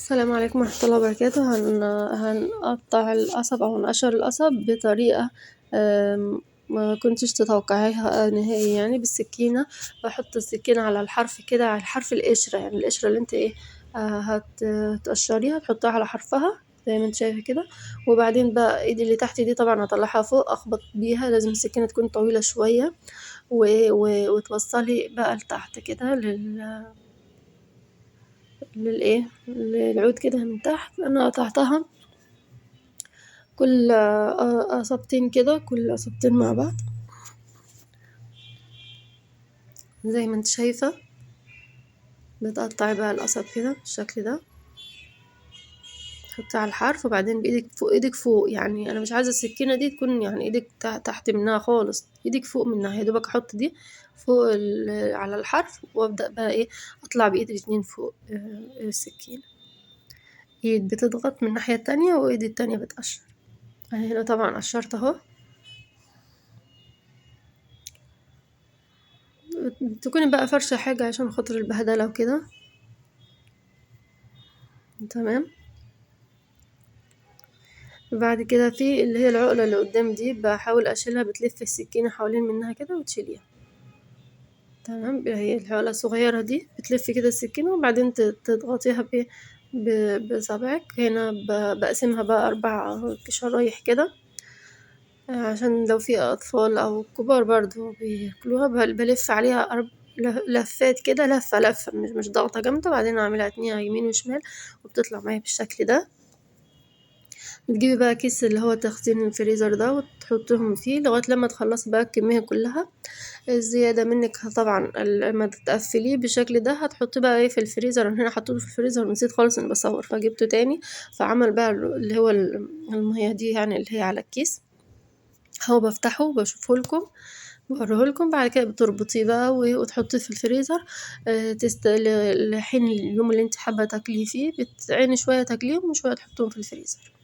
السلام عليكم ورحمة الله وبركاته. هنقطع القصب أو نقشر القصب بطريقة ما كنتش تتوقعيها نهائي، يعني بالسكينة. بحط السكينة على الحرف كده، على حرف القشرة، يعني القشرة اللي انت هتقشريها تحطها على حرفها زي ما انت شايفة كده. وبعدين بقى ايدي اللي تحت دي طبعا هطلعها فوق، اخبط بيها، لازم السكينة تكون طويلة شوية وتوصلي بقى لتحت كده للعود كده من تحت. انا قطعتها كل قصبتين كده، كل قصبتين مع بعض زي ما انت شايفة. بتقطعي بقى القصب كده بالشكل ده، تحطي على الحرف وبعدين بايدك فوق، ايدك فوق، يعني انا مش عايزة السكينة دي تكون يعني ايدك تحت منها خالص، ايدك فوق منها، يا دوبك احط دي فوق على الحرف، وابدأ بقى اطلع بايدي الاتنين فوق السكينة. ايد بتضغط من الناحية التانية وايدي التانية بتقشر. انا هنا طبعا قشرت اهو. تكوني بقى فرشة حاجة عشان خاطر البهدلة وكده. تمام. بعد كده في اللي هي العقلة اللي قدام دي بحاول اشيلها، بتلف السكينة حوالين منها كده وتشيليها. تمام. هي العقلة الصغيرة دي بتلفي كده السكينة وبعدين تضغطيها بصبعك هنا. بقسمها بقى 4 شرايح كده، عشان لو في اطفال او كبار برضو بياكلوها. بلف عليها لفات كده، لفة مش ضغطة جامدة، بعدين اعملها اتنين يمين وشمال وبتطلع معايا بالشكل ده. بتجيبي بقى كيس اللي هو تخزين الفريزر ده وتحطهم فيه لغاية لما تخلصي بقى الكمية كلها. الزيادة منك طبعا لما تقفليه بالشكل ده هتحطيه بقى في الفريزر. انا هنا حطيته في الفريزر ونسيت خالص اني بصور، فجبته تاني. فعمل بقى اللي هو المية دي، يعني اللي هي على الكيس. هو بفتحه وبشوفه لكم، بوريه لكم. بعد كده بتربطيه بقى وتحطيه في الفريزر لحين اليوم اللي انت حابة تاكليه فيه. بتعيني شوية تاكليهم وشوية تحطهم في الفريزر.